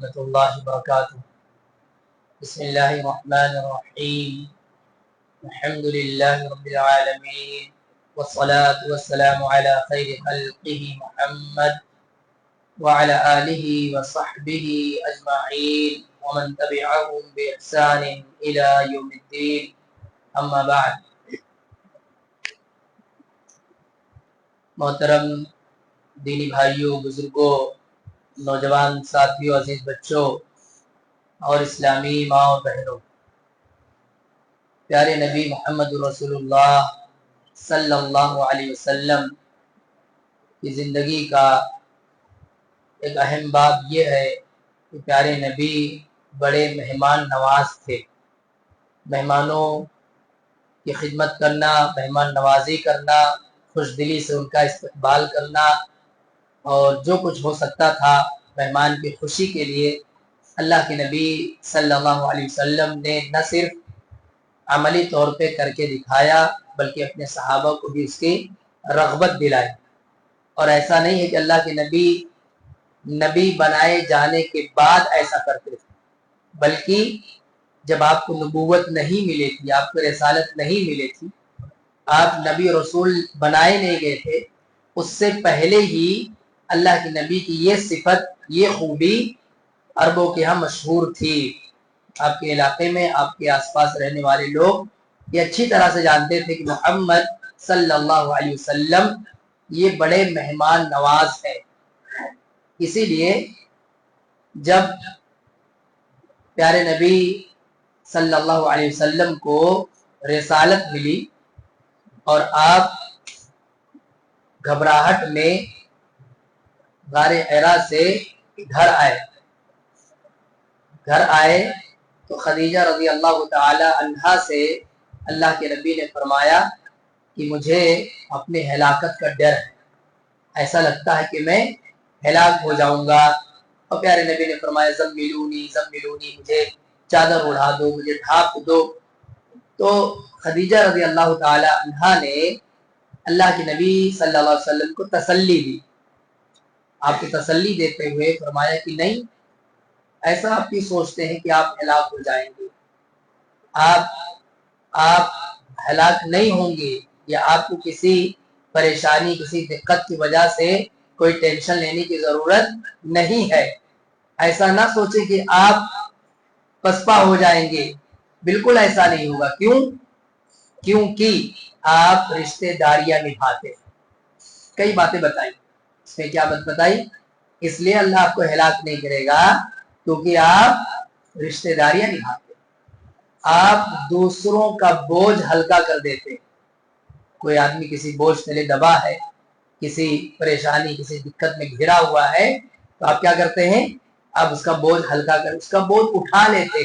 ورحمۃ اللہ وبرکاتہ۔ بسم اللہ الرحمن الرحیم، الحمد للہ رب العالمین، والصلاة والسلام علی خیر خلقہ محمد وعلی آلہ وصحبہ اجمعین ومن تبعہم بإحسان الی یوم الدین، اما بعد۔ محترم دینی بھائیوں، بزرگوں، نوجوان ساتھیوں، عزیز بچوں اور اسلامی ماں اور بہنوں، پیارے نبی محمد رسول اللہ صلی اللہ علیہ وسلم کی زندگی کا ایک اہم باب یہ ہے کہ پیارے نبی بڑے مہمان نواز تھے۔ مہمانوں کی خدمت کرنا، مہمان نوازی کرنا، خوش دلی سے ان کا استقبال کرنا اور جو کچھ ہو سکتا تھا مہمان کی خوشی کے لیے اللہ کے نبی صلی اللہ علیہ وسلم نے نہ صرف عملی طور پہ کر کے دکھایا بلکہ اپنے صحابہ کو بھی اس کی رغبت دلائی۔ اور ایسا نہیں ہے کہ اللہ کے نبی بنائے جانے کے بعد ایسا کرتے تھے، بلکہ جب آپ کو نبوت نہیں ملی تھی، آپ کو رسالت نہیں ملی تھی، آپ نبی رسول بنائے نہیں گئے تھے، اس سے پہلے ہی اللہ کے نبی کی یہ صفت، یہ خوبی عربوں کے ہاں مشہور تھی۔ آپ کے علاقے میں، آپ کے آس پاس رہنے والے لوگ یہ اچھی طرح سے جانتے تھے کہ محمد صلی اللہ علیہ وسلم یہ بڑے مہمان نواز ہیں۔ اسی لیے جب پیارے نبی صلی اللہ علیہ وسلم کو رسالت ملی اور آپ گھبراہٹ میں غار حرا سے گھر آئے تو خدیجہ رضی اللہ تعالی عنہا سے اللہ کے نبی نے فرمایا کہ مجھے اپنے ہلاکت کا ڈر ہے، ایسا لگتا ہے کہ میں ہلاک ہو جاؤں گا۔ اور پیارے نبی نے فرمایا زملونی زملونی، مجھے چادر اڑا دو، مجھے ڈھانپ دو۔ تو خدیجہ رضی اللہ تعالی عنہا نے اللہ کے نبی صلی اللہ علیہ وسلم کو تسلی دی۔ آپ کو تسلی دیتے ہوئے فرمایا کہ نہیں، ایسا آپ کی سوچتے ہیں کہ آپ ہلاک ہو جائیں گے، آپ ہلاک نہیں ہوں گے، یا آپ کو کسی پریشانی، کسی دقت کی وجہ سے کوئی ٹینشن لینے کی ضرورت نہیں ہے۔ ایسا نہ سوچیں کہ آپ پسپا ہو جائیں گے، بالکل ایسا نہیں ہوگا۔ کیونکہ آپ رشتہ داریاں نبھاتے ہیں۔ کئی باتیں بتائی، اس میں کیا بات بتائی؟ اس لیے اللہ آپ کو ہلاک نہیں کرے گا کیونکہ آپ رشتہ داریاں نبھاتے، آپ دوسروں کا بوجھ ہلکا کر دیتے۔ کوئی آدمی کسی بوجھ تلے دبا ہے، کسی پریشانی، کسی دقت میں گھرا ہوا ہے، تو آپ کیا کرتے ہیں؟ آپ اس کا بوجھ ہلکا کر، اس کا بوجھ اٹھا لیتے،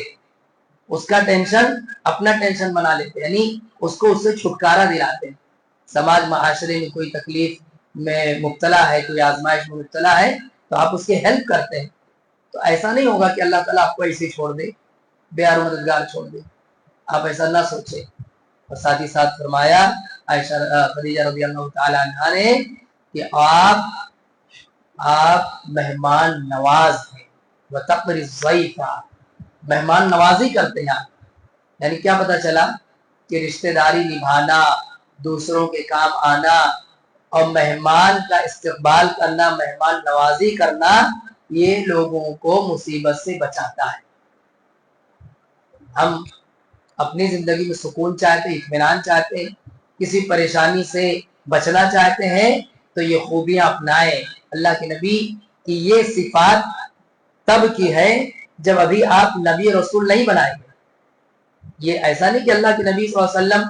اس کا ٹینشن اپنا ٹینشن بنا لیتے، یعنی اس کو اس سے چھٹکارا دلاتے۔ سماج معاشرے میں کوئی تکلیف میں مبتلا ہے، کوئی آزمائش میں مبتلا ہے، تو آپ اس کی ہیلپ کرتے ہیں۔ تو ایسا نہیں ہوگا کہ اللہ تعالیٰ آپ کو ایسے چھوڑ دے، بے یار مددگار چھوڑ دے، آپ ایسا نہ سوچیں۔ اور ساتھ ہی ساتھ فرمایا عائشہ خدیجہ رضی اللہ تعالی عنہا نے کہ آپ مہمان نواز ہیں، وتقری الضیف، مہمان نوازی کرتے ہیں آپ۔ یعنی کیا پتہ چلا کہ رشتہ داری نبھانا، دوسروں کے کام آنا اور مہمان کا استقبال کرنا، مہمان نوازی کرنا، یہ لوگوں کو مصیبت سے بچاتا ہے۔ ہم اپنی زندگی میں سکون چاہتے ہیں، اطمینان چاہتے ہیں، کسی پریشانی سے بچنا چاہتے ہیں، تو یہ خوبیاں اپنائیں۔ اللہ کے نبی کی یہ صفات تب کی ہے جب ابھی آپ نبی رسول نہیں بنائے گے۔ یہ ایسا نہیں کہ اللہ کے نبی صلی اللہ علیہ وسلم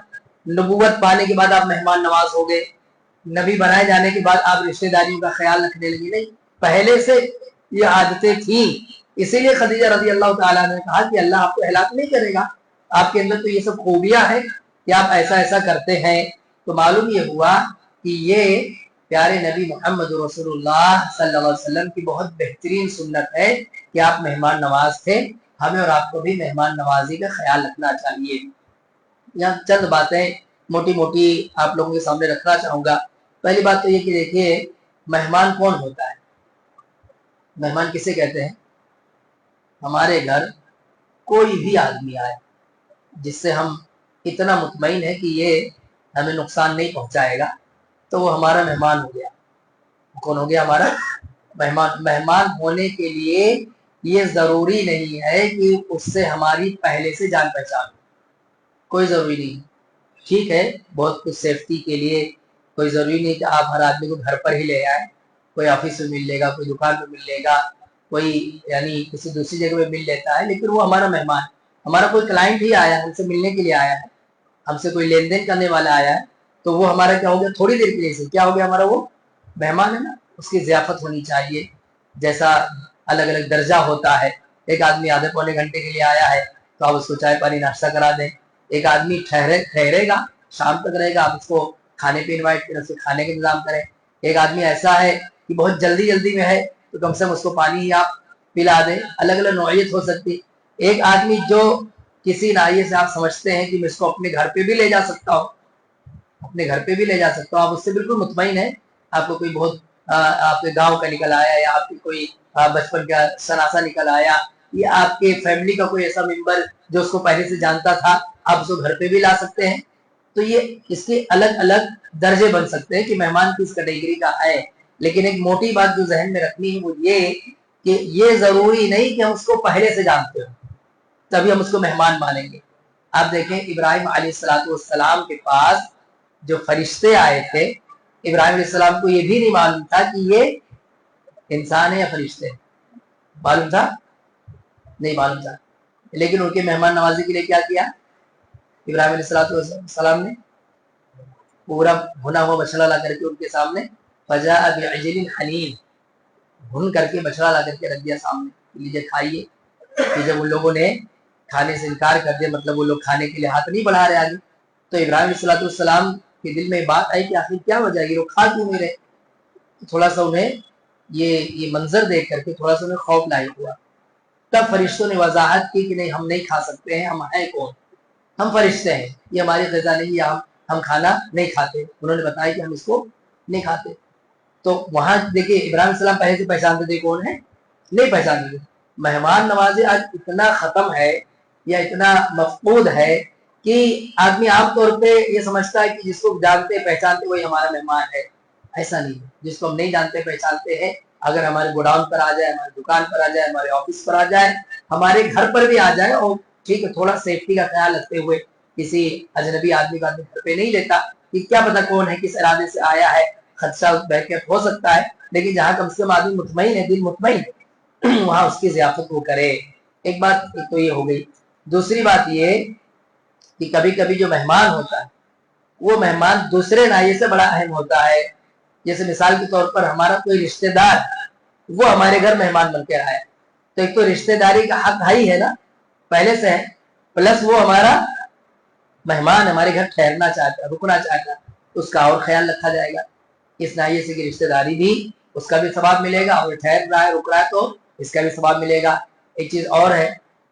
نبوت پانے کے بعد آپ مہمان نواز ہو گئے، نبی بنائے جانے کے بعد آپ رشتہ داریوں کا خیال رکھنے لگے، نہیں، پہلے سے یہ عادتیں تھیں۔ اسی لیے خدیجہ رضی اللہ تعالیٰ نے کہا کہ اللہ آپ کو ہلاک نہیں کرے گا، آپ کے اندر تو یہ سب خوبیاں ہیں کہ آپ ایسا ایسا کرتے ہیں۔ تو معلوم یہ ہوا کہ یہ پیارے نبی محمد رسول اللہ صلی اللہ علیہ وسلم کی بہت بہترین سنت ہے کہ آپ مہمان نواز تھے۔ ہمیں اور آپ کو بھی مہمان نوازی کا خیال رکھنا چاہیے۔ یہاں چند باتیں موٹی موٹی آپ لوگوں کے سامنے رکھنا چاہوں گا۔ پہلی بات تو یہ کہ دیکھیے، مہمان کون ہوتا ہے؟ مہمان کسے کہتے ہیں؟ ہمارے گھر کوئی بھی آدمی آئے جس سے ہم اتنا مطمئن ہے کہ یہ ہمیں نقصان نہیں پہنچائے گا، تو وہ ہمارا مہمان ہو گیا۔ کون ہو گیا؟ ہمارا مہمان۔ مہمان ہونے کے لیے یہ ضروری نہیں ہے کہ اس سے ہماری پہلے سے جان پہچان، کوئی ضروری نہیں۔ ٹھیک ہے، بہت کچھ سیفٹی کے لیے کوئی ضروری نہیں کہ آپ ہر آدمی کو گھر پر ہی لے آئیں، کوئی آفس میں مل لے گا، کوئی دکان پہ مل لے گا، کوئی یعنی کسی دوسری جگہ پہ مل لیتا ہے، لیکن وہ ہمارا مہمان۔ ہمارا کوئی کلائنٹ ہی آیا ہم سے ملنے کے لیے آیا ہے، ہم سے کوئی لین دین کرنے والا آیا ہے، تو وہ ہمارا کیا ہو گیا؟ تھوڑی دیر کے لیے سے کیا ہو گیا؟ ہمارا وہ مہمان ہے نا۔ اس کی ضیافت ہونی چاہیے، جیسا الگ الگ درجہ ہوتا ہے۔ ایک آدمی آدھے پونے گھنٹے کے لیے آیا ہے تو آپ اس کو چائے پانی ناشتہ کرا دیں۔ ایک آدمی ٹھہرے گا، شام تک رہے گا، آپ اس کو کھانے پہ انوائٹ کریں، اس کے کھانے کا انتظام کریں۔ ایک آدمی ایسا ہے کہ بہت جلدی میں ہے تو کم سے کم اس کو پانی ہی آپ پلا دیں۔ الگ الگ نوعیت ہو سکتی۔ ایک آدمی جو کسی ناحیے سے آپ سمجھتے ہیں کہ میں اس کو اپنے گھر پہ بھی لے جا سکتا ہوں، اپنے گھر پہ بھی لے جا سکتا ہوں، آپ اس سے بالکل مطمئن ہیں۔ آپ کو کوئی بہت آپ کے گاؤں کا نکل آیا، یا آپ کی کوئی بچپن کا شناسا نکل آیا، یا آپ کے فیملی کا کوئی ایسا ممبر جو اس کو پہلے سے جانتا تھا، آپ اس کو گھر پہ بھی لا سکتے ہیں۔ تو یہ اس کے الگ الگ درجے بن سکتے ہیں کہ مہمان کس کیٹیگری کا ہے۔ لیکن ایک موٹی بات جو ذہن میں رکھنی ہے وہ یہ کہ یہ ضروری نہیں کہ ہم اس کو پہلے سے جانتے ہوں تبھی ہم اس کو مہمان مانیں گے۔ آپ دیکھیں ابراہیم علیہ السلام کے پاس جو فرشتے آئے تھے، ابراہیم علیہ السلام کو یہ بھی نہیں معلوم تھا کہ یہ انسان ہے یا فرشتے ہیں۔ معلوم تھا؟ نہیں معلوم تھا۔ لیکن ان کے مہمان نوازی کے لیے کیا کیا ابراہیم علیہ السلام نے؟ پورا بھنا ہوا بچڑا لا کر کے ان کے سامنے، فجاء بعجل حنین، بھن کر کے بچڑا لا کر کے رکھ دیا سامنے، لیجیے کھائیے۔ کہ جب ان لوگوں نے کھانے سے انکار کر دیا، مطلب وہ لوگ کھانے کے لیے ہاتھ نہیں بڑھا رہے آگے، تو ابراہیم علیہ السلام کے دل میں بات آئی کہ آخر کیا وجہ ہے، وہ کھا کیوں نہیں رہے؟ تھوڑا سا انہیں یہ منظر دیکھ کر کے تھوڑا سا انہیں خوف لاحق ہوا۔ تب فرشتوں نے وضاحت کی کہ نہیں، ہم نہیں کھا سکتے ہیں، ہم ہیں کون؟ ہم فرشتے ہیں، یہ ہماری غذا نہیں، یا ہم کھانا نہیں کھاتے۔ انہوں نے بتایا کہ ہم اس کو نہیں کھاتے۔ تو وہاں دیکھیے ابراہیم السلام پہلے سے پہچانتے تھے کون ہے؟ نہیں پہچانتے تھے۔ مہمان نوازی آج اتنا ختم ہے یا اتنا مفقود ہے کہ آدمی عام طور پہ یہ سمجھتا ہے کہ جس کو جانتے پہچانتے وہی ہمارا مہمان ہے۔ ایسا نہیں ہے۔ جس کو ہم نہیں جانتے پہچانتے ہیں، اگر ہمارے گوڈاؤن پر آ جائے، ہماری دکان پر آ جائے، ہمارے آفس پر آ جائے، ہمارے گھر پر بھی آ جائے، اور ٹھیک ہے تھوڑا سیفٹی کا خیال رکھتے ہوئے، کسی اجنبی آدمی کا گھر پہ نہیں لیتا کہ کیا پتا کون ہے، کس ارادے سے آیا ہے، خدشہ بحثیت ہو سکتا ہے، لیکن جہاں کم سے کم آدمی مطمئن ہے، دل مطمئن ہے، وہاں اس کی ضیافت وہ کرے۔ ایک بات تو یہ ہو گئی۔ دوسری بات یہ کہ کبھی کبھی جو مہمان ہوتا ہے وہ مہمان دوسرے ناحیے سے بڑا اہم ہوتا ہے۔ جیسے مثال کے طور پر ہمارا کوئی رشتہ دار وہ ہمارے گھر مہمان بن کے آیا، تو ایک تو رشتہ داری کا حق ہی ہے نا، پہلے سے ہے، پلس وہ ہمارا مہمان ہمارے گھر ٹھہرنا چاہتا ہے، رکنا چاہتا ہے، اس کا اور خیال رکھا جائے گا۔ اس ناحیے سے کہ رشتہ داری بھی اس کا بھی ثواب ملے گا، اور ٹھہر رہا ہے رک رہا ہے تو اس کا بھی ثواب ملے گا۔ ایک چیز اور ہے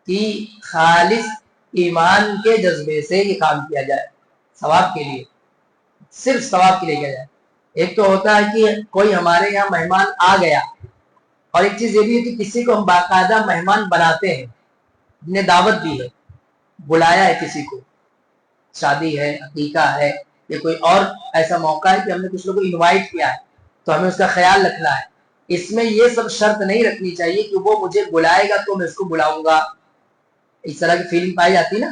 کہ خالص ایمان کے جذبے سے یہ کام کیا جائے، ثواب کے لیے، صرف ثواب کے لیے کیا جائے۔ ایک تو ہوتا ہے کہ کوئی ہمارے یہاں مہمان آ گیا، اور ایک چیز یہ بھی ہے کہ کسی کو ہم باقاعدہ مہمان بناتے ہیں، نے دعوت دی ہے، بلایا ہے کسی کو، شادی ہے، عقیقہ ہے، یا کوئی اور ایسا موقع ہے کہ ہم نے کچھ لوگوں کو انوائٹ کیا ہے، تو ہمیں اس کا خیال رکھنا ہے۔ اس میں یہ سب شرط نہیں رکھنی چاہیے کہ وہ مجھے بلائے گا تو میں اس کو بلاؤں گا۔ اس طرح کی فیلنگ پائی جاتی نا،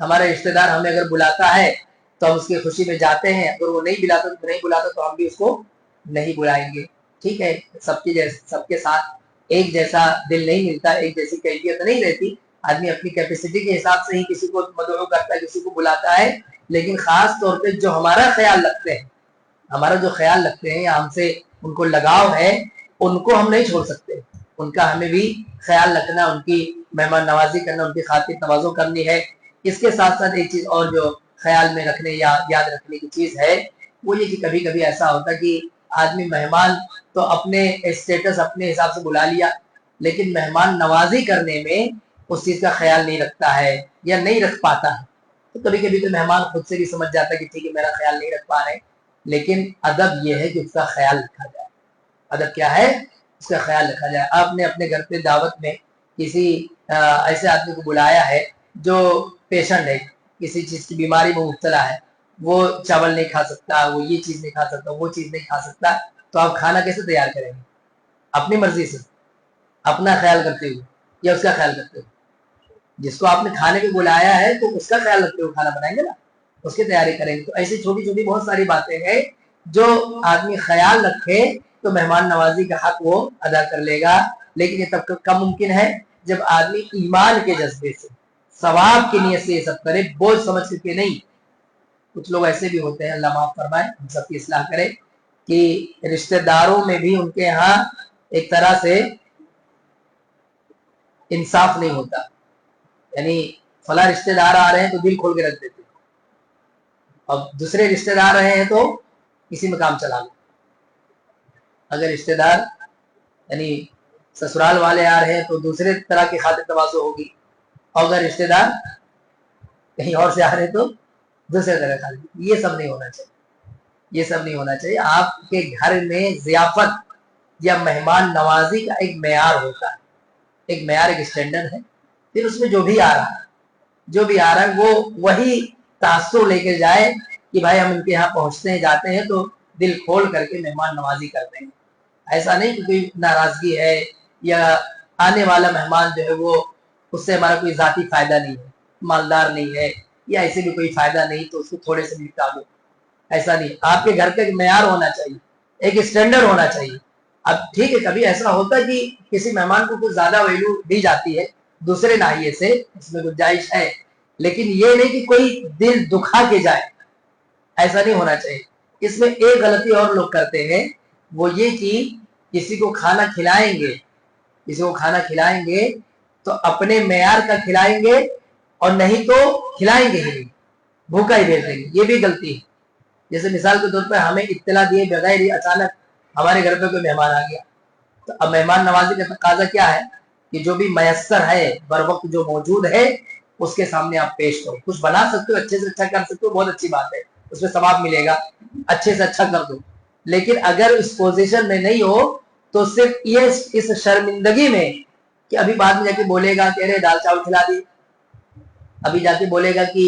ہمارا رشتہ دار ہمیں اگر بلاتا ہے تو ہم اس کی خوشی میں جاتے ہیں، اگر وہ نہیں بلاتا تو ہم بھی اس کو نہیں بلائیں گے۔ ٹھیک ہے، سب کے ساتھ ایک جیسا دل نہیں ملتا، ایک جیسی کیفیت نہیں رہتی، آدمی اپنی کیپیسٹی کے حساب سے ہی کسی کو مدعو کرتا ہے، کسی کو بلاتا ہے، لیکن خاص طور پہ جو ہمارا خیال رکھتے ہیں، ہمارا جو خیال رکھتے ہیں یا ہم سے ان کو لگاؤ ہے، ان کو ہم نہیں چھوڑ سکتے، ان کا ہمیں بھی خیال رکھنا، ان کی مہمان نوازی کرنا، ان کی خاطر تواضع کرنی ہے۔ اس کے ساتھ ساتھ ایک چیز اور جو خیال میں رکھنے یا یاد رکھنے کی چیز ہے وہ یہ کہ کبھی کبھی ایسا ہوتا ہے کہ آدمی مہمان تو اپنے اسٹیٹس اپنے حساب سے بلا لیا، لیکن مہمان نوازی کرنے میں اس چیز کا خیال نہیں رکھتا ہے یا نہیں رکھ پاتا ہے، تو کبھی کبھی تو مہمان خود سے بھی سمجھ جاتا ہے کہ ٹھیک ہے میرا خیال نہیں رکھ پا رہے، لیکن ادب یہ ہے کہ اس کا خیال رکھا جائے۔ ادب کیا ہے؟ اس کا خیال رکھا جائے۔ آپ نے اپنے گھر پہ دعوت میں किसी ऐसे आदमी को बुलाया है जो पेशेंट है, किसी चीज की बीमारी में मुब्तला है, वो चावल नहीं खा सकता, वो ये चीज नहीं खा सकता, वो चीज नहीं खा सकता, तो आप खाना कैसे तैयार करेंगे? अपनी मर्जी से, अपना ख्याल करते हुए या उसका ख्याल करते हुए? जिसको आपने खाने को बुलाया है तो उसका ख्याल रखते हुए खाना बनाएंगे ना, उसकी तैयारी करेंगे। तो ऐसी छोटी छोटी बहुत सारी बातें हैं जो आदमी ख्याल रखे तो मेहमान नवाजी का हक वो अदा कर लेगा। लेकिन ये तब कब मुमकिन है? जब आदमी ईमान के जज्बे से, सवाब की नीयत से ये सब करे, बोझ समझ के नहीं। कुछ लोग ऐसे भी होते हैं, अल्लाह माफ फरमाए, हम सबकी इस्लाह करे, कि रिश्तेदारों में भी उनके यहाँ एक तरह से इंसाफ नहीं होता। यानी फला रिश्तेदार आ रहे हैं तो दिल खोल के रख देते, अब दूसरे रिश्तेदार रहे हैं तो इसी में काम चला लो। अगर रिश्तेदार यानी ससुराल वाले आ रहे हैं तो दूसरे तरह की खातिर तवाज़ो होगी, और अगर रिश्तेदार कहीं और से आ रहे हैं तो दूसरे तरह खातिर। ये सब नहीं होना चाहिए, ये सब नहीं होना चाहिए। आपके घर में जियाफत या मेहमान नवाजी का एक मेयार होता है, एक मेयार, एक स्टैंडर्ड है। फिर उसमें जो भी आ रहा है, जो भी आ रहा है वो वही तासुर लेके जाए कि भाई हम इनके यहाँ पहुंचते हैं, जाते हैं तो दिल खोल करके मेहमान नवाजी करते हैं। ऐसा नहीं कि कोई नाराजगी है या आने वाला मेहमान जो है वो उससे हमारा कोई जाती फायदा नहीं है, मालदार नहीं है, या ऐसे भी कोई फायदा नहीं तो उसको थोड़े से निपटा दो। ऐसा नहीं, आपके घर का एक मेयार होना चाहिए, एक स्टैंडर्ड होना चाहिए। अब ठीक है, कभी ऐसा होता है कि किसी मेहमान को कुछ ज्यादा वैल्यू दी जाती है दूसरे नाहिए से, इसमें गुंजाइश है, लेकिन ये नहीं कि कोई दिल दुखा के जाए, ऐसा नहीं होना चाहिए। इसमें एक गलती और लोग करते हैं, वो ये कि किसी को खाना खिलाएंगे, किसी को खाना खिलाएंगे तो अपने मेयार का खिलाएंगे, और नहीं तो खिलाएंगे ही नहीं, भूखा ही भेज देंगे। ये भी गलती है। जैसे मिसाल के तौर पर हमें इत्तला दिए बगैर ही अचानक हमारे घर पे कोई मेहमान आ गया, तो अब मेहमान नवाजी का तकाजा क्या है कि जो भी मयसर है, बर वक्त जो मौजूद है, उसके सामने आप पेश करो। कुछ बना सकते हो, अच्छे से अच्छा कर सकते हो, बहुत अच्छी बात है, उसमें सवाब मिलेगा, अच्छे से अच्छा कर दो। लेकिन अगर इस पोजीशन में नहीं हो तो सिर्फ ये इस शर्मिंदगी में कि अभी बाद में जाके बोलेगा कि अरे दाल चावल खिला दी, अभी जाके बोलेगा कि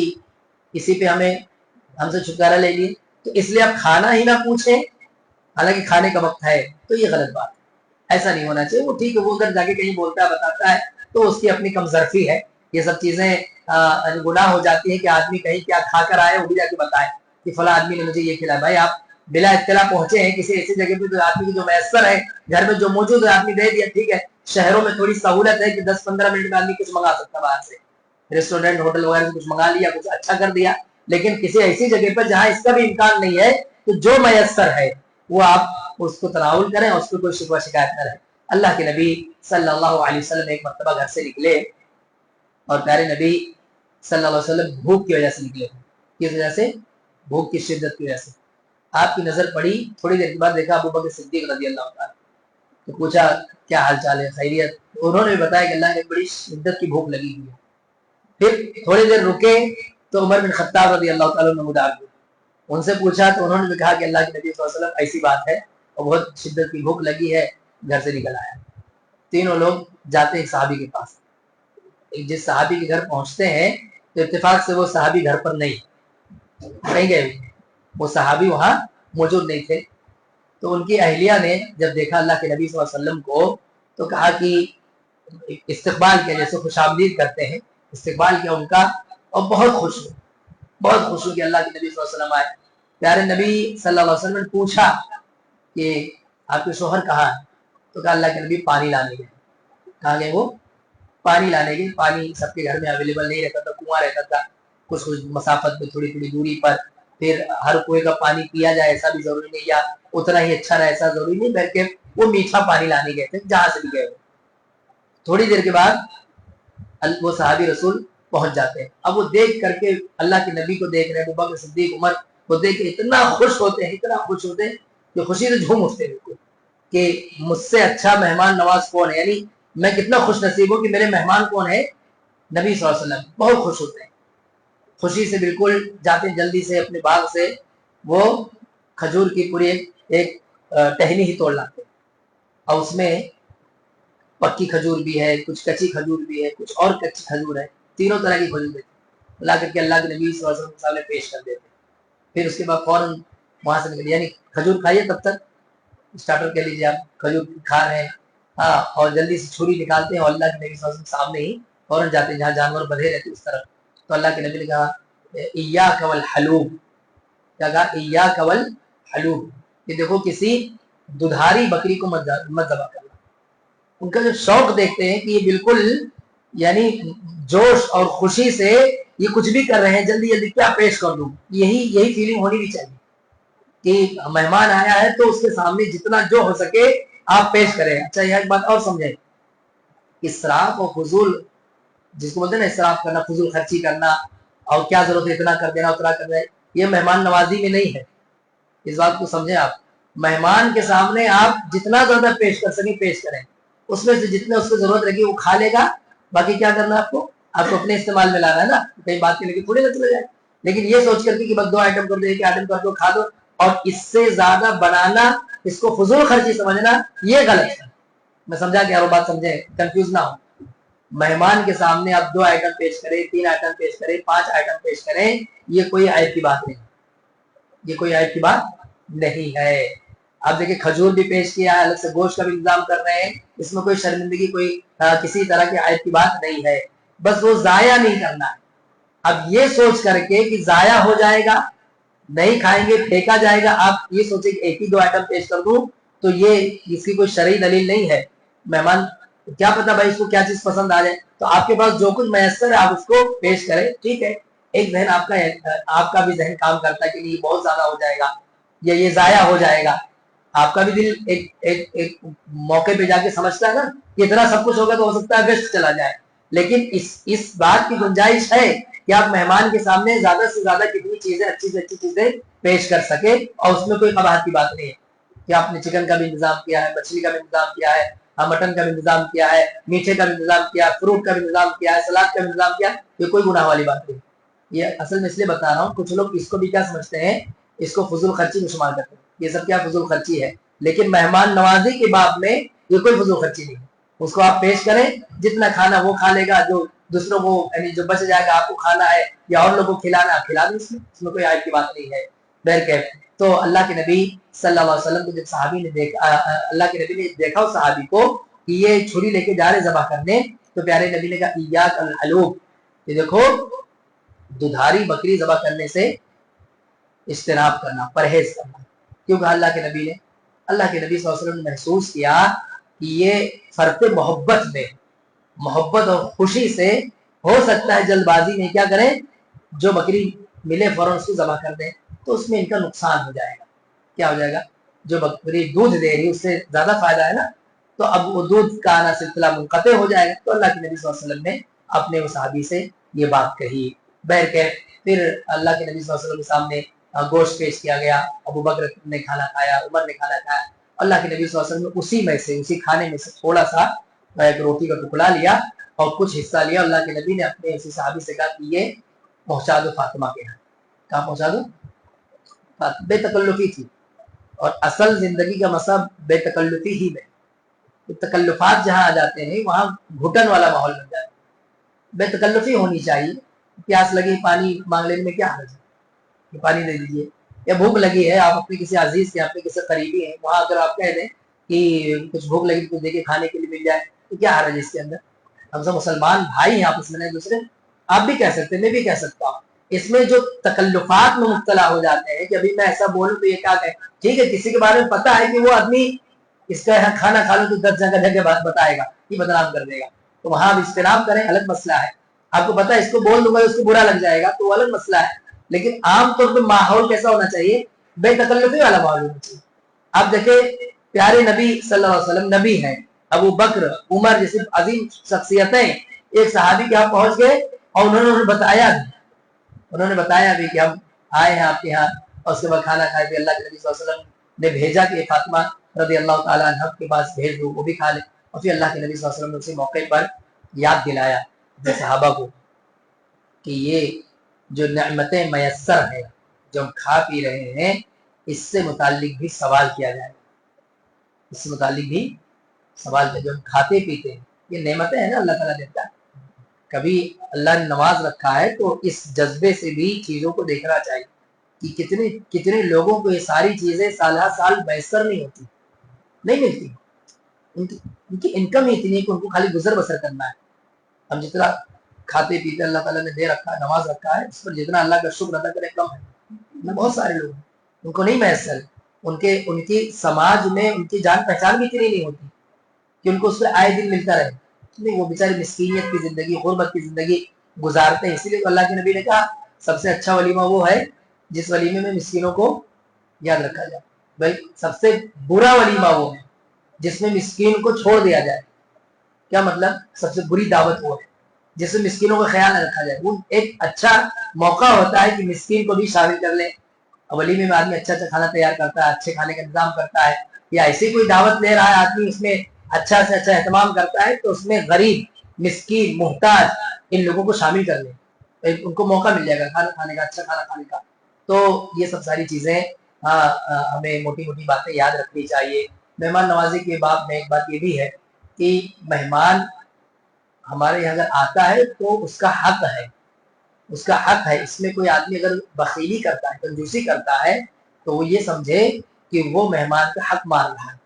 किसी पे हमें हमसे छुटकारा ले लिए, तो इसलिए आप खाना ही ना पूछें हालांकि खाने का वक्त है, तो ये गलत बात है। ऐसा नहीं होना चाहिए। वो ठीक है, वो अगर जाके कहीं बोलता है, बताता है, तो उसकी अपनी कमजरफी है। ये सब चीजें गुनाह हो जाती है कि आदमी कहीं क्या खाकर आए वो भी जाके बताए कि फला आदमी ने मुझे ये खिलाया। भाई आप बिला इत्तला पहुंचे हैं किसी ऐसी जगह पे, तो आदमी की जो मैसर है, घर में जो मौजूद है, आदमी दे दिया, ठीक है। शहरों में थोड़ी सहूलत है कि 10-15 मिनट में आदमी कुछ मंगा सकता है बाहर से, रेस्टोरेंट होटल वगैरह से कुछ मंगा लिया, कुछ अच्छा कर दिया। लेकिन किसी ऐसी जगह पर जहां इसका भी इम्कान नहीं है, तो जो मैसर है वो आप उसको तनाउल करें, उसको कोई शिकवा शिकायत न रहे। अल्लाह के नबी सल्लल्लाहु अलैहि वसल्लम एक मरतबा घर से निकले, और प्यारे नबी सल्लल्लाहु अलैहि वसल्लम भूख की वजह से निकले। किस वजह से? भूख की शिद्दत की वजह से। आपकी नजर पड़ी, थोड़ी देर के बाद देखा अबू बकर सिद्दीक रज़ी अल्लाह ताला, तो पूछा क्या हाल चाल है, खैरियत? उन्होंने भी बताया कि अल्लाह ने बड़ी शिद्दत की भूख लगी हुई है। फिर थोड़ी देर रुके तो उमर बिन खत्ताब रज़ी अल्लाह ताला नमुदार हुए, उनसे पूछा तो उन्होंने भी कहा कि अल्लाह के नबी सल्लल्लाहु अलैहि वसल्लम ऐसी बात है और बहुत शिद्दत की भूख लगी है, घर से निकल आया। तीनों लोग जाते हैं एक सहाबी के पास। जिस सहाबी के घर पहुंचते हैं तो इत्तेफाक से वो सहाबी घर पर नहीं, कहीं गए, वो सहाबी वहां मौजूद नहीं थे। तो उनकी अहलिया ने जब देखा अल्लाह के नबी सल्लल्लाहु अलैहि वसल्लम को, तो कहा कि इस्तकबाल किया, जैसे खुशामदीद करते हैं, इस्तकबाल किया उनका, और बहुत खुश हुए, बहुत खुश हुए कि अल्लाह के नबी सल्लल्लाहु अलैहि वसल्लम आए। प्यारे नबी सल्लल्लाहु अलैहि वसल्लम ने पूछा कि आपके शोहर कहाँ है? तो कहा अल्लाह के नबी पानी लाने गए। कहाँ गए वो? पानी लाने गए। पानी सबके घर में अवेलेबल नहीं रहता था, कुआं रहता था कुछ कुछ मसाफत पे, थोड़ी थोड़ी दूरी पर। फिर हर कुएं का पानी पिया जाए ऐसा भी जरूरी नहीं, या उतना ही अच्छा रहे ऐसा जरूरी नहीं, बल्कि वो मीठा पानी लाने गए थे जहां से भी गए। थोड़ी देर के बाद वो सहाबी रसूल पहुंच जाते हैं। अब वो देख करके अल्लाह के नबी को देख रहे हैं, अबू बकर सिद्दीक, उमर को देख के इतना खुश होते हैं, इतना खुश होते हैं कि खुशी से झूम उठते हैं बिल्कुल, कि मुझसे अच्छा मेहमान नवाज कौन है, यानी मैं कितना खुश नसीब हूं कि मेरे मेहमान कौन है, नबी सल्लल्लाहु अलैहि वसल्लम। बहुत खुश होते हैं, खुशी से बिल्कुल जाते, जल्दी से अपने बाग से वो खजूर की पूरी एक टहनी ही तोड़ लाते, और उसमें पक्की खजूर भी है, कुछ कच्ची खजूर भी है, कुछ और कच्ची खजूर है, तीनों तरह की खजूर देते, ला करके अल्लाह के नबी सल्लल्लाहु अलैहि वसल्लम के सामने पेश कर देते। फिर उसके बाद फौरन वहां से निकल, यानी खजूर खाइए, तब तक स्टार्टर कह लीजिए, आप खजूर खा रहे हैं, हाँ, और जल्दी से छुरी निकालते हैं और अल्लाह के नबी सल्लल्लाहु अलैहि वसल्लम सामने ही फौरन जाते हैं जहाँ जानवर बंधे रहते उस तरफ। तो अल्लाह के नबी ने कहा इय्याक वल हलूब, क्या कहा, इय्याक वल हलूब, कि देखो किसी दुधारी बकरी को मत ज़बह करना। उनका जो शौक देखते हैं कि ये बिल्कुल यानी जोश और खुशी से ये कुछ भी कर रहे हैं, जल्दी जल्दी क्या पेश कर दूं, यही फीलिंग होनी भी चाहिए कि मेहमान आया है तो उसके सामने जितना जो हो सके आप पेश करें। अच्छा, यह एक बात और समझें, इसराफ और फजूल, जिसको बोलते हैं ना इसराफ करना, फजूल खर्ची करना, और क्या जरूरत है इतना कर देना उतना कर देना, ये मेहमान नवाजी में नहीं है। इस बात को समझें आप, मेहमान के सामने आप जितना ज्यादा पेश कर सके पेश करें, उसमें से जितने उसको जरूरत रहेगी वो खा लेगा, बाकी क्या करना है आपको अपने इस्तेमाल में लाना है ना, कहीं बात के लेके थोड़ी ना चले जाए। लेकिन ये सोच करके कि बस 2 आइटम कर दो, 1 आइटम कर दो, खा दो, और इससे ज्यादा बनाना, इसको फजूल खर्ची समझना, ये गलत है। मैं समझा कि यार वो बात समझे, कंफ्यूज ना हो। मेहमान के सामने आप 2 आइटम पेश करें, 3 आइटम पेश करें, 5 आइटम पेश करें, ये कोई आयत की बात नहीं, ये कोई आयत की बात नहीं है। आप देखिए खजूर भी पेश किया है, अलग से गोश्त का भी इंतजाम कर रहे हैं, इसमें कोई शर्मिंदगी, कोई किसी तरह की आयत की बात नहीं है, बस वो जाया नहीं करना है। अब ये सोच करके कि जाया हो जाएगा, नहीं खाएंगे, फेंका जाएगा, आप ये सोचे कि 1 ही 2 आइटम पेश कर दूं, तो ये इसकी कोई शरई दलील नहीं है। मेहमान क्या पता भाई इसको क्या चीज पसंद आ जाए, तो आपके पास जो कुछ मैसर है आप उसको पेश करें, ठीक है। एक जहन आपका भी जहन काम करता है कि नहीं बहुत ज्यादा हो जाएगा या ये जाया हो जाएगा, आपका भी दिल एक मौके पे जाके समझता है ना कि इतना सब कुछ होगा तो हो सकता है वेस्ट चला जाए। लेकिन इस बात की गुंजाइश है कि आप मेहमान के सामने ज्यादा से ज्यादा कितनी चीजें, अच्छी से अच्छी चीजें पेश कर सके, और उसमें कोई कबाहत की बात नहीं है कि आपने चिकन का भी इंतजाम किया है, मछली का भी इंतजाम किया है, मटन का भी इंतजाम किया है, मीठे का भी इंतजाम किया है, फ्रूट का भी इंतजाम किया है, सलाद का भी इंतजाम किया, ये कोई गुनाह वाली बात नहीं। ये असल में इसलिए बता रहा हूँ, कुछ लोग इसको भी क्या समझते हैं, इसको फजूल खर्ची में शुमार करते हैं, ये सब क्या फजूल खर्ची है, लेकिन मेहमान नवाजी के बाब में ये कोई फजूल खर्ची नहीं है। उसको आप पेश करें, जितना खाना वो खा लेगा, जो दूसरों को यानी जो बच जाएगा आपको खाना है या और लोगों को खिलाना, आप खिला दें, इसमें कोई आयत की बात नहीं है। बहरकैफ तो अल्लाह के नबी सल्लल्लाहु अलैहि वसल्लम को जब सहाबी ने देखा, अल्लाह के नबी ने देखा उस सहाबी को कि ये छुरी लेके जा रहे जबा करने, तो प्यारे नबी ने कहा इय्याक अल हलूब, ये देखो दुधारी बकरी जबा करने से इज्तनाब करना, परहेज करना। क्यों कहा अल्लाह के नबी ने? अल्लाह के नबी सल्लल्लाहु अलैहि वसल्लम ने महसूस किया कि ये फर्क मोहब्बत में, मोहब्बत और खुशी से हो सकता है जल्दबाजी में क्या करें, जो बकरी मिले फौरन उसको जबा कर दें, तो उसमें इनका नुकसान हो जाएगा। क्या हो जाएगा? जो बकरी दूध दे रही उससे ज्यादा फायदा है ना, तो अब वो दूध का आना सिलसिला मुनक़ते हो जाएगा। तो अल्लाह के नबी सल्लल्लाहु अलैहि वसल्लम ने अपने उस सहाबी से ये बात कही। बहरकैफ फिर अल्लाह के नबी सल्लल्लाहु अलैहि वसल्लम के सामने गोश्त पेश किया गया, अबू बकर ने खाना खाया, उमर ने खाना खाया। अल्लाह के नबी सल्लल्लाहु अलैहि वसल्लम ने उसी में से, उसी खाने में से थोड़ा सा एक रोटी का टुकड़ा लिया और कुछ हिस्सा लिया। अल्लाह के नबी ने अपने उसी सहाबी से कहा कि ये पहुंचा दो फातिमा के यहाँ। कहाँ पहुंचा दो? बेतकल्लुफी थी, और असल जिंदगी का मसला बेतकल्लुफी ही में, तो तकल्लुफात जहाँ आ जाते हैं वहां घुटन वाला माहौल बन जाता है। बेतकल्लुफी होनी चाहिए। प्यास लगी, पानी मांग लेने में क्या हर्ज है, पानी दे दीजिए। या भूख लगी है, आप अपने किसी अजीज के, अपने किसी करीबी हैं, वहां अगर आप कह दें कि कुछ भूख लगी तो देखिए खाने के लिए मिल जाए, तो क्या हर्ज है इसके अंदर? हम सब मुसलमान भाई हैं आपस में, दूसरे आप भी कह सकते हैं, मैं भी कह सकता हूँ। इसमें जो तकल्लुफात में मुब्तला हो जाते हैं कि अभी मैं ऐसा बोलूं तो ये क्या कहे, ठीक है किसी के बारे में पता है कि वो आदमी इसका यहाँ खाना खा लो तो 10 जगह बात बताएगा, ये बदनाम कर देगा, तो वहां आप इज्तिनाब करें, अलग मसला है। आपको पता है इसको बोल दूंगा उसको बुरा लग जाएगा, तो वो अलग मसला है। लेकिन आमतौर पर माहौल कैसा होना चाहिए? बेतकल्लुफी वाला माहौल होना चाहिए। आप देखे प्यारे नबी सल्लल्लाहु अलैहि वसल्लम नबी हैं, अबू बकर, उमर जैसी अजीम शख्सियतें एक सहाबी के यहाँ पहुंच गए और उन्होंने बताया भी कि हम आए हैं आपके यहाँ, और उसके बाद खाना खाए। अल्लाह के नबी सल्लल्लाहु अलैहि वसल्लम ने भेजा कि फातिमा रज़ी अल्लाह ताला अन्हा के पास भेज दो, वो भी खा ले। और फिर अल्लाह के नबी सल्लल्लाहु अलैहि वसल्लम ने उसी मौके पर याद दिलाया अपने सहाबा को कि ये जो नेमतें मयस्सर है, जो हम खा पी रहे हैं, इससे मुताल्लिक भी सवाल किया जाएगा, इससे मुताल्लिक भी सवाल है जो खाते पीते हैं, ये नेमतें हैं ना अल्लाह ताला देता है। कभी अल्लाह ने नमाज रखा है तो इस जज्बे से भी चीजों को देखना चाहिए कि कितने कितने लोगों को ये सारी चीजें साल साल मैसर नहीं होती, नहीं मिलती। उनकी इनकम ही इतनी है कि उनको खाली गुजर बसर करना है। हम जितना खाते पीते अल्लाह ताला ने दे रखा है, नमाज रखा है, उस पर जितना अल्लाह का शुक्र अदा करें कम है। बहुत सारे लोग उनको नहीं मैसर, उनकी समाज में उनकी जान पहचान भी इतनी नहीं होती कि उनको उसमें आए दिन मिलता रहे। नहीं, वो बेचारे मिस्कीनियत की जिंदगी, गुर्बत की जिंदगी गुजारते हैं। इसीलिए अल्लाह के नबी ने कहा सबसे अच्छा वलीमा वो है जिस वलीमे में मिस्कीनों को याद रखा जाए। भाई सबसे बुरा वलीमा वो है जिसमें मिस्कीन को छोड़ दिया जाए। क्या मतलब? सबसे बुरी दावत वो है जिसमें मिस्कीनों का ख्याल न रखा जाए। वो एक अच्छा मौका होता है कि मिस्कीन को भी शामिल कर ले। वलीमे में आदमी अच्छा अच्छा खाना तैयार करता है, अच्छे खाने का इंतजाम करता है, या ऐसी कोई दावत ले रहा है आदमी, उसमें अच्छा से अच्छा एहतमाम करता है, तो उसमें गरीब, मिस्कीन, मुहताज इन लोगों को शामिल कर ले, उनको मौका मिल जाएगा खाना खाने का, अच्छा खाना खाने का। तो ये सब सारी चीजें हमें मोटी मोटी बातें याद रखनी चाहिए। मेहमान नवाजी के बाब में एक बात ये भी है कि मेहमान हमारे यहाँ अगर आता है तो उसका हक है, उसका हक है। इसमें कोई आदमी अगर बखीली करता है, कंजूसी करता है, तो वो ये समझे कि वो मेहमान का हक मार रहा है।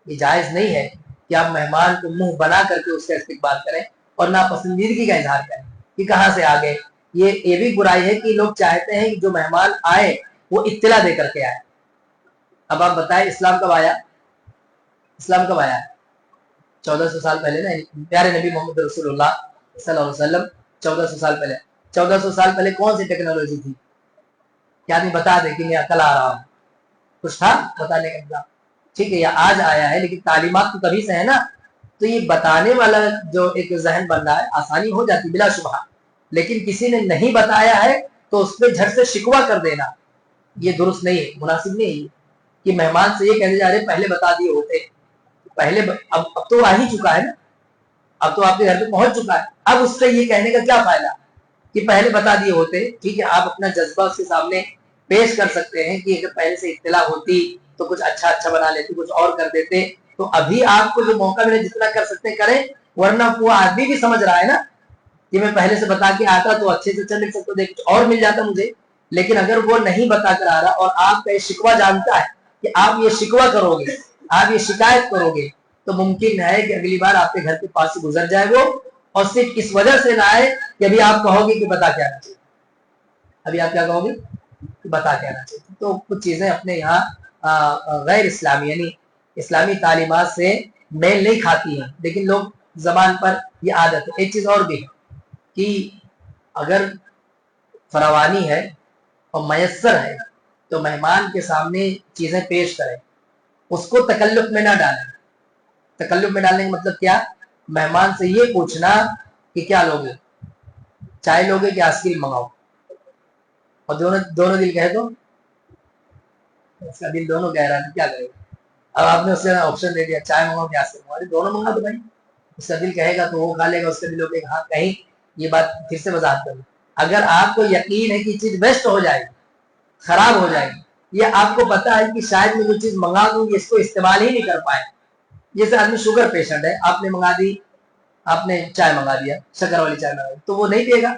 ये जायज नहीं है कि आप मेहमान को मुंह बना करके उसका इस्तेकबाल करें और नापसंदीदगी का इजहार करें कि कहाँ से आ गए। ये भी बुराई है कि लोग चाहते हैं कि जो मेहमान आए वो इत्तला दे करके आए। अब आप बताएं इस्लाम कब आया? इस्लाम कब आया? 1400 साल पहले ना, प्यारे नबी मोहम्मद रसूलुल्लाह सल्लल्लाहु अलैहि वसल्लम 1400 साल पहले। 1400 साल पहले कौन सी टेक्नोलॉजी थी? क्या आदमी बता दे कि मैं कल आ रहा हूँ? कुछ था बताने का इंतजाम? ठीक है, या आज आया है, लेकिन तालीमात तो तभी से है ना। तो ये बताने वाला जो एक जहन बन रहा है, आसानी हो जाती बिला शुबहा, लेकिन किसी ने नहीं बताया है तो उस पर झट से शिकवा कर देना ये दुरुस्त नहीं है, मुनासिब नहीं है कि मेहमान से ये कहने जा रहे पहले बता दिए होते। पहले अब तो आ ही चुका है ना, अब तो आपके घर पे पहुंच चुका है। अब उससे ये कहने का क्या फायदा कि पहले बता दिए होते। ठीक है, आप अपना जज्बा उसके सामने पेश कर सकते हैं कि अगर पहले से इत्तला होती तो कुछ अच्छा अच्छा बना लेते, कुछ और कर देते। तो अभी आपको जो मौका मिले जितना कर सकते करें, वरना वो आदमी भी समझ रहा है ना कि मैं पहले से बता के आता तो अच्छे से अच्छा लिख सकता, कुछ और मिल जाता मुझे। लेकिन अगर वो नहीं बता कर आ रहा और आपका ये शिकवा जानता है कि आप ये शिकवा करोगे, आप ये शिकायत करोगे, तो मुमकिन है कि अगली बार आपके घर के पास से गुजर जाए वो, और सिर्फ इस वजह से ना आए कि अभी आप कहोगे कि बता क्या आना चाहिए। अभी आप क्या कहोगे कि बता क्या आना चाहिए। तो कुछ चीजें अपने यहाँ गैर इस्लामी यानी इस्लामी तालीमात से मेल नहीं खाती हैं, लेकिन लोग जबान पर ये आदत है। एक चीज और भी है कि अगर फरावानी है और मयसर है तो मेहमान के सामने चीजें पेश करें, उसको तकल्लुफ में ना डालें। तकल्लुफ में डालने का मतलब क्या? मेहमान से ये पूछना कि क्या लोगे, चाय लोगे कि आइसक्रीम मंगाओ, और दोनों दोनों दिल कहे तो उसका दिल दोनों कह रहा है, क्या करेगा? अब आपने उससे ऑप्शन दे दिया चाय मंगाओ कि आइसक्रीम मंगाओ, दोनों मंगा दो भाई। उसका दिल कहेगा तो वो खा लेगा, उसका दिल कहेगा हाँ कहीं ये बात फिर से वजाहत करूँ। अगर आपको यकीन है कि चीज वेस्ट हो जाएगी, खराब हो जाएगी, ये आपको पता है कि शायद मैं जो चीज मंगा दूंगी इसको इस्तेमाल ही नहीं कर पाए। जैसे आदमी शुगर पेशेंट है, आपने मंगा दी, आपने चाय मंगा दिया, शक्कर वाली चाय मंगा दी, तो वो नहीं पिएगा।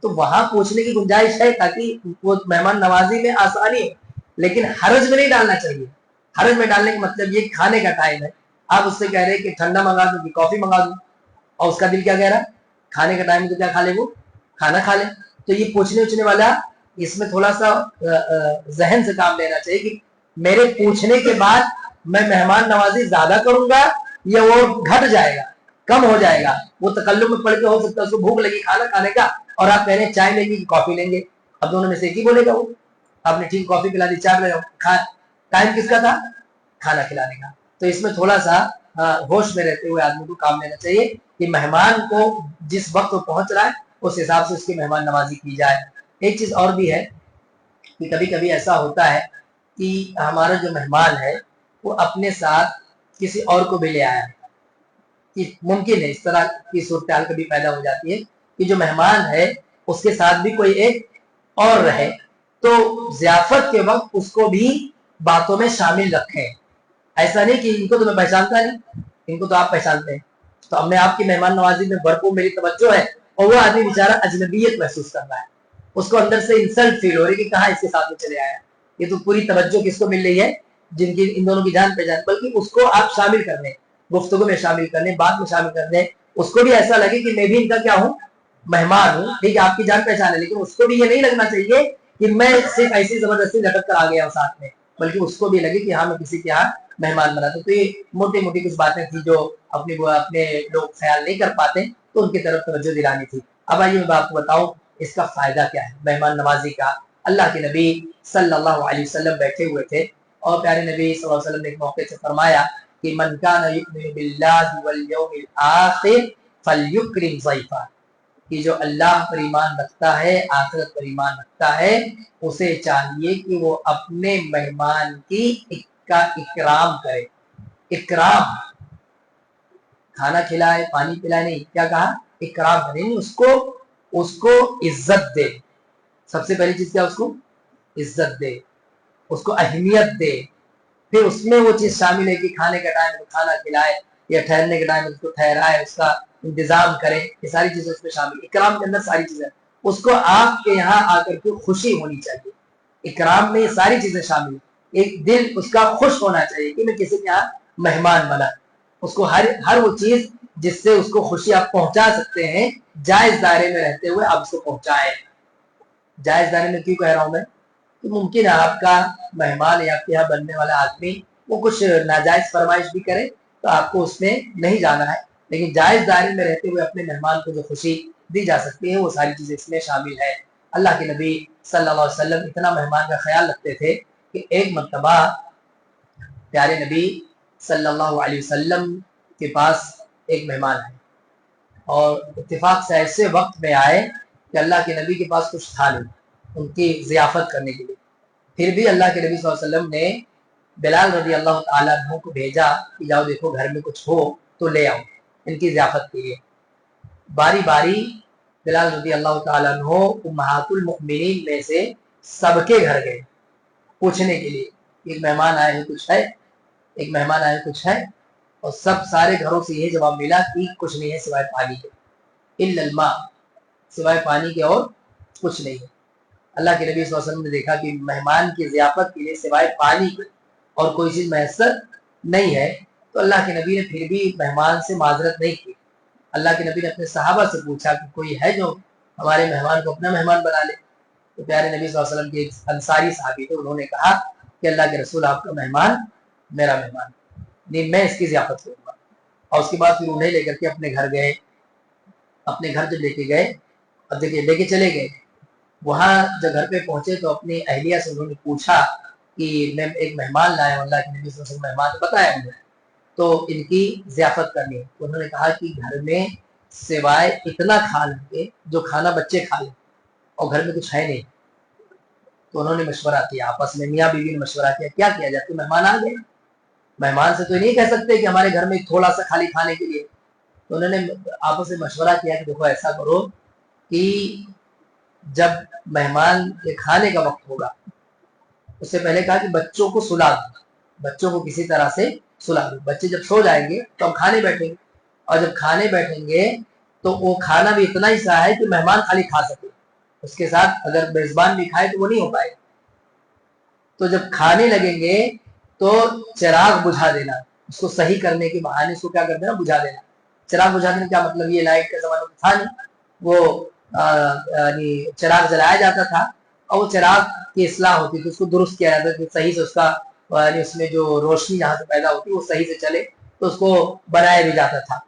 तो वहां पूछने की गुंजाइश है ताकि वो मेहमान नवाजी में आसानी हो, लेकिन हरज में नहीं डालना चाहिए। हरज में डालने का मतलब ये खाने का टाइम है, आप उससे कह रहे हैं कि ठंडा मंगा दो कि कॉफी मंगा दो, और उसका दिल क्या कह रहा है? खाने का टाइम तो क्या खा ले वो, खाना खा ले। तो ये पूछने उछने वाला, इसमें थोड़ा सा जहन से काम लेना चाहिए कि मेरे पूछने के बाद मैं मेहमान नवाजी ज्यादा करूंगा या वो घट जाएगा, कम हो जाएगा। वो तकल्लुफ में पड़ के हो सकता है उसको भूख लगी खाना खाने का, और आप कह रहे हैं चाय लेंगे कि कॉफी लेंगे। अब दोनों में से एक ही बोलेगा वो। आपने ठीक कॉफी पिला दी, चाय पिला, टाइम किसका था? खाना खिलाने का। तो इसमें थोड़ा सा होश में रहते हुए आदमी को काम लेना चाहिए कि मेहमान को जिस वक्त वो पहुंच रहा है उस हिसाब से उसकी मेहमान नवाजी की जाए। एक चीज और भी है कि कभी कभी ऐसा होता है कि हमारा जो मेहमान है वो अपने साथ किसी और को भी ले आया है। कि मुमकिन है इस तरह की सूरत कभी पैदा हो जाती है कि जो मेहमान है उसके साथ भी कोई एक और रहे, तो ज़ियाफत के वक्त उसको भी बातों में शामिल रखें। ऐसा नहीं कि इनको तो मैं पहचानता नहीं, इनको तो आप पहचानते हैं, तो अब मैं आपकी मेहमान नवाजी में भरपूर मेरी तवज्जो है, और वो आदमी बेचारा अजनबियत महसूस कर रहा है, उसको अंदर से इंसल्ट फील हो रही है कि कहाँ इसके साथ में चले आया। ये तो पूरी तवज्जो किसको मिल रही है, जिनकी इन दोनों की जान पहचान, बल्कि उसको आप शामिल कर लें, गुफ्तगू में शामिल कर लें, बात में शामिल कर लें, उसको भी ऐसा लगे कि मैं भी इनका क्या हूँ, मेहमान हूँ। ठीक है, आपकी जान पहचान है, लेकिन उसको भी ये नहीं लगना चाहिए कि मैं सिर्फ ऐसी जबरदस्ती लटक कर आ गया हूँ साथ में, बल्कि उसको भी लगे कि हाँ मैं किसी के यहाँ मेहमान बना। तो ये मोटी मोटी कुछ बातें थी जो अपने लोग ख्याल नहीं कर पाते, तो उनकी तरफ तवज्जो दिलानी थी। अब आइए मैं आपको बताऊं इसका फायदा क्या है मेहमान नवाजी का। अल्लाह के नबी सल्लल्लाहु अलैहि वसल्लम बैठे हुए थे, और प्यारे नबी सल्लल्लाहु अलैहि वसल्लम ने एक मौके से फरमाया कि मन काना युमिनु बिल्लाहि वल यौमिल आखिर फलयुक्रिम ज़ैफा, कि जो अल्लाह पर ईमान रखता है, आखिरत पर ईमान रखता है, उसे चाहिए कि वो अपने मेहमान की इकराम करे। इकराम, खाना खिलाए, पानी पिलाए नहीं, क्या कहा, इकराम करे, नहीं उसको उसको इज्जत दे। सबसे पहली चीज क्या, उसको इज्जत दे, उसको अहमियत दे। फिर उसमें वो चीज शामिल है कि खाने के टाइम में खाना खिलाए, या ठहरने के टाइम में उसको ठहराए, उसका इंतजाम करे, ये सारी चीजें उसमें शामिल। इकराम के अंदर सारी चीजें, उसको आपके यहाँ आकर के खुशी होनी चाहिए। इकराम में ये सारी चीजें शामिल, एक दिल उसका खुश होना चाहिए कि मैं किसी के यहाँ मेहमान बना। उसको हर वो चीज जिससे उसको खुशी आप पहुंचा सकते हैं, जायज दायरे में रहते हुए आप उसको पहुंचाए। जायज दायरे में क्यों कह रहा हूं मैं, तो मुमकिन है आपका मेहमान या आपके यहाँ बनने वाला आदमी वो कुछ नाजायज फरमाइश भी करे, तो आपको उसमें नहीं जाना है, लेकिन जायज दायरे में रहते हुए अपने मेहमान को जो खुशी दी जा सकती है वो सारी चीजें इसमें शामिल है। अल्लाह के नबी सल्लल्लाहु अलैहि वसल्लम इतना मेहमान का ख्याल रखते थे कि एक मर्तबा प्यारे नबी सल्लल्लाहु अलैहि वसल्लम के पास एक मेहमान है, और इत्तेफाक से ऐसे वक्त में आए कि अल्लाह के नबी के पास कुछ था नहीं उनकी जियाफत करने के लिए। फिर भी अल्लाह के नबी सल्लल्लाहु अलैहि वसल्लम ने बिलाल रजी अल्लाह तआला अन्हु को भेजा कि जाओ देखो घर में कुछ हो तो ले आओ इनकी जियाफत के लिए। बारी बारी बिलाल रजी अल्लाह तआला अन्हु उम्महातुल मुमिनीन में से सबके घर गए पूछने के लिए, एक मेहमान आए हैं कुछ है, एक मेहमान आए कुछ है, और सब सारे घरों से यही जवाब मिला कि कुछ नहीं है सिवाय पानी के, इल्लल मा, सिवाय पानी के और कुछ नहीं है। अल्लाह के नबी सल्लल्लाहु अलैहि वसल्लम ने देखा कि मेहमान की ज़ियाफत के लिए सिवाय पानी के और कोई चीज मैसर नहीं है, तो अल्लाह के नबी ने फिर भी मेहमान से माजरत नहीं की। अल्लाह के नबी ने अपने सहाबा से पूछा कि कोई है जो हमारे मेहमान को अपना मेहमान बना ले। तो प्यारे नबी सल्लल्लाहु अलैहि वसल्लम के एक अंसारी साहबी थे, उन्होंने कहा कि अल्लाह के रसूल आपका मेहमान मेरा मेहमान नहीं, मैं इसकी ज़ियाफत करूंगा। और उसके बाद फिर उन्हें लेकर के अपने घर गए। अपने घर जब लेके गए, अब देखिए लेके चले गए, वहां जब घर पे पहुंचे तो अपनी अहलिया से उन्होंने पूछा कि मैं एक मेहमान लाया हूं, अल्लाह के नबी सल्लल्लाहु अलैहि वसल्लम मेहमान तो बताया मुझे, तो इनकी ज़ियाफत करनी है। तो उन्होंने कहा कि घर में सिवाय इतना खा लेंगे जो खाना बच्चे खा लें, और घर में कुछ है नहीं। तो उन्होंने मशवरा किया, आपस में मियाँ बीवी ने मशवरा किया, क्या किया जाए, तो मेहमान आ गए, मेहमान से तो नहीं कह सकते कि हमारे घर में थोड़ा सा खाली खाने के लिए। तो उन्होंने आपस में मशवरा किया कि देखो ऐसा करो कि जब मेहमान के खाने का वक्त होगा, उससे पहले कहा कि बच्चों को सुला दो, बच्चों को किसी तरह से सुला दो, बच्चे जब सो जाएंगे तो हम खाने बैठेंगे, और जब खाने बैठेंगे तो वो खाना भी इतना ही सा है कि मेहमान खाली खा सके, उसके साथ अगर मेजबान भी खाए तो वो नहीं हो पाएगा। तो जब खाने लगेंगे तो चिराग बुझा देना, उसको सही करने के बहाने उसको क्या कर देना, बुझा देना। चिराग बुझा देने क्या मतलब, ये लाइट का जमाना था नहीं, वो चिराग जलाया जाता था, और वो चिराग की इस्लाह होती थी, उसको दुरुस्त किया जाता था सही से, उसका उसमें जो रोशनी जहाँ से पैदा होती है वो सही से चले, तो उसको बनाया भी जाता था।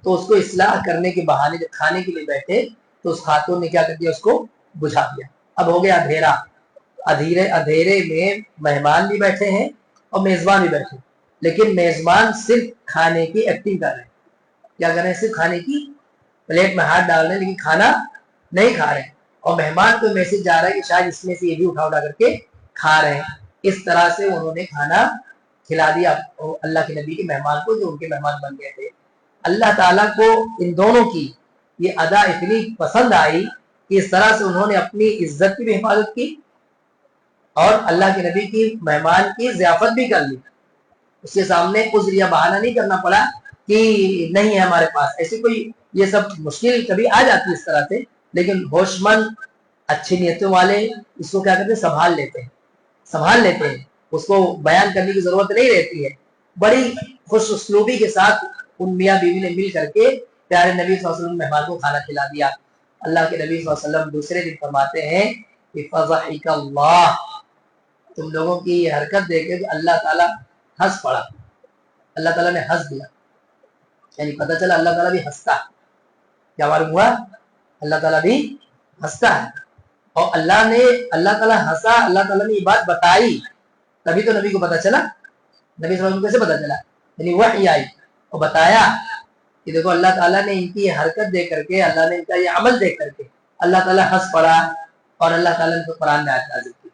तो उसको इस्लाह करने के बहाने जब खाने के लिए बैठे तो उस खातून ने क्या कर दिया, उसको बुझा दिया। अब हो गया अंधेरा, अधेरे अधेरे में मेहमान भी बैठे हैं और मेजबान भी बैठे, लेकिन मेजबान सिर्फ खाने की एक्टिंग कर रहे हैं। क्या कर रहे हैं, सिर्फ खाने की प्लेट में हाथ डाल रहे हैं, लेकिन खाना नहीं खा रहे हैं। और मेहमान को मैसेज जा रहा है कि शायद इसमें से ये भी उठा करके खा रहे हैं। इस तरह से उन्होंने खाना खिला दिया अल्लाह के नबी के मेहमान को, जो उनके मेहमान बन गए थे। अल्लाह ताला को इन दोनों की ये अदा इतनी पसंद आई कि इस तरह से उन्होंने अपनी इज्जत की भी हिफाजत की और अल्लाह के नबी की मेहमान की ज़ियाफत भी कर ली। उसके सामने उज़्र या बहाना नहीं करना पड़ा कि नहीं है हमारे पास, ऐसी कोई ये सब मुश्किल कभी आ जाती है इस तरह से, लेकिन होशमंद अच्छी नियतों वाले इसको क्या करते हैं, संभाल लेते हैं, उसको बयान करने की जरूरत नहीं रहती है। बड़ी खुश उसलूबी के साथ उन मियाँ बीवी ने मिल करके प्यारे नबी सल्लल्लाहु अलैहि वसल्लम मेहमान को खाना खिला दिया। अल्लाह के नबी सल्लल्लाहु अलैहि वसल्लम दूसरे दिन फरमाते हैं कि फज़हिकल्लाह, तुम लोगों की ये हरकत देखे कि अल्लाह ताला हंस पड़ा, अल्लाह ताला ने हंस दिया, यानी पता चला अल्लाह ताला भी हंसता है। क्या मालूम हुआ, अल्लाह ताला भी हंसता है। और अल्लाह ताला हंसा, अल्लाह ताला ने ये बात बताई, तभी तो नबी को पता चला। नबी सल्लल्लाहु अलैहि वसल्लम को कैसे पता चला, यानी वही आई और बताया कि देखो अल्लाह ताला ने इनकी हरकत देख करके, अल्लाह ने इनका ये अमल देख करके अल्लाह ताला हंस पड़ा, और अल्लाह ताला ने तो कुरान में आयत नाज़िल की,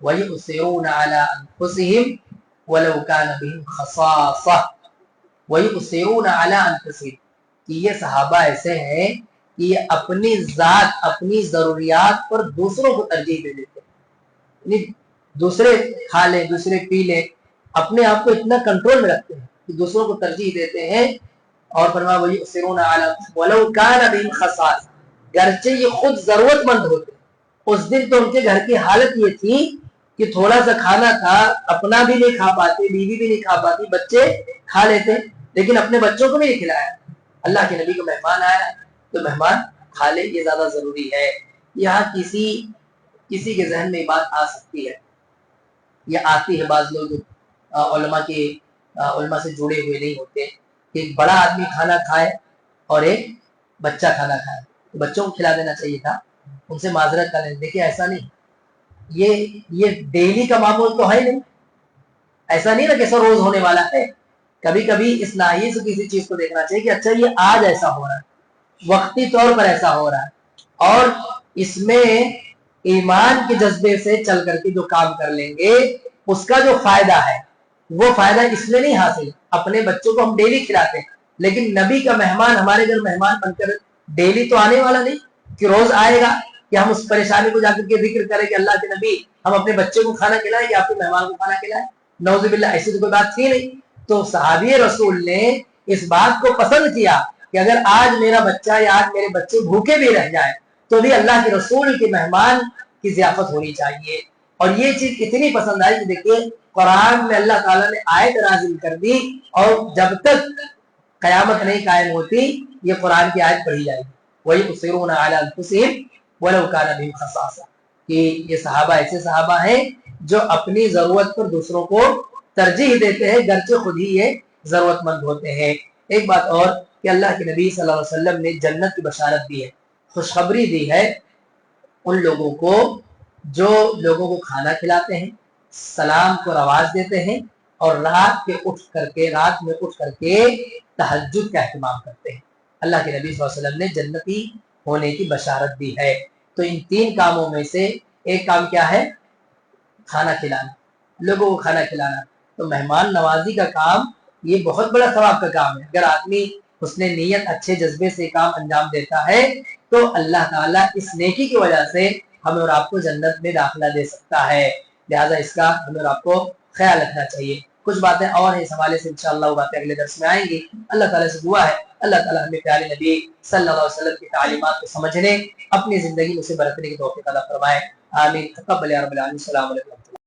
वयुसिरूना अला अनफुसिहिम वलौ काना बिहिम खसासा, वयुसिरूना अला अनफुसिहिम, कि ये सहाबा ऐसे हैं कि ये अपनी जात, अपनी जरूरियात पर दूसरों को तरजीह दे देते हैं, दूसरे खा ले, दूसरे पी ले, अपने आप को इतना कंट्रोल में रखते हैं कि दूसरों को तरजीह देते हैं। और फरमाया वयुसिरूना अला वलौ काना बिहिम खसासा, गरचे ये खुद जरूरतमंद होते, उस दिन तो उनके घर की हालत ये थी कि थोड़ा सा खाना था, अपना भी नहीं खा पाते, बीवी भी नहीं खा पाती, बच्चे खा लेते, लेकिन अपने बच्चों को भी नहीं खिलाया। अल्लाह के नबी को मेहमान आया तो मेहमान खा ले, ये ज्यादा जरूरी है। यहाँ किसी के जहन में बात आ सकती है, या आती है, बाज लोग उलमा से जुड़े हुए नहीं होते, कि एक बड़ा आदमी खाना खाए और एक बच्चा खाना खाए, तो बच्चों को खिला देना चाहिए था, उनसे माजरत कर लें। देखिए ऐसा नहीं, ये डेली का मामूल तो है नहीं, ऐसा नहीं ना कि ऐसा रोज होने वाला है। कभी कभी इस नाहिए से किसी चीज को देखना चाहिए कि अच्छा ये आज ऐसा हो रहा है, वक्ती तौर पर ऐसा हो रहा है, और इसमें ईमान के जज्बे से चल करके जो काम कर लेंगे उसका जो फायदा है वो फायदा इसमें नहीं हासिल। अपने बच्चों को हम डेली खिलाते हैं, लेकिन नबी का मेहमान हमारे घर मेहमान बनकर डेली तो आने वाला नहीं, कि रोज आएगा कि हम उस परेशानी को जाकर के जिक्र करें कि अल्लाह के नबी हम अपने बच्चे को खाना खिलाएं कि आपके मेहमान को खाना खिलाएं, नौजुबिल्लाह, ऐसी तो कोई बात थी नहीं। तो सहाबी रसूल ने इस बात को पसंद किया कि अगर आज मेरा बच्चा या आज मेरे बच्चे भूखे भी रह जाए तो भी अल्लाह के रसूल के मेहमान की जियाफत होनी चाहिए। और ये चीज इतनी पसंद आई कि देखिए कुरान में अल्लाह ताला ने आयत नाजिल कर दी, और जब तक कयामत नहीं कायम होती ये कुरान की आयत पढ़ी जाएगी, वयुसिरूना अला अनफुसिहिम वलौ काना बिहिम खसासा, कि ये सहाबा ऐसे सहाबा हैं जो अपनी जरूरत पर दूसरों को तरजीह देते हैं, गरचे खुद ही ये जरूरतमंद होते हैं। एक बात और कि अल्लाह के नबी सल्लल्लाहु अलैहि वसल्लम ने जन्नत की बशारत दी है, खुशखबरी दी है उन लोगों को जो लोगों को खाना खिलाते हैं, सलाम को रवाज देते हैं, और रात में उठ करके तहज्जुद का एहतमाम करते हैं। अल्लाह के नबी सल्लल्लाहु अलैहि वसल्लम ने जन्नती होने की बशारत दी है। तो इन तीन कामों में से एक काम क्या है, खाना खिलाना, लोगों को खाना खिलाना। तो मेहमान नवाजी का काम ये बहुत बड़ा सवाब का काम है। अगर आदमी उसने नीयत अच्छे जज्बे से काम अंजाम देता है तो अल्लाह ताला इस नेकी की वजह से हमें और आपको जन्नत में दाखिला दे सकता है। लिहाजा इसका हमें और आपको ख्याल रखना चाहिए। कुछ बातें और हैं इस हवाले से, इंशाअल्लाह वो बातें अगले दर्स में आएंगी। अल्लाह ताला से दुआ है अल्लाह ताला हमें प्यारे नबी सल्लल्लाहु अलैहि वसल्लम की तालीमात को समझने, अपनी जिंदगी में उसे बरतने की तौफीक अता फरमाए। आमीन। तक़ब्बल या रब्बल आलमीन। अस्सलामु अलैकुम।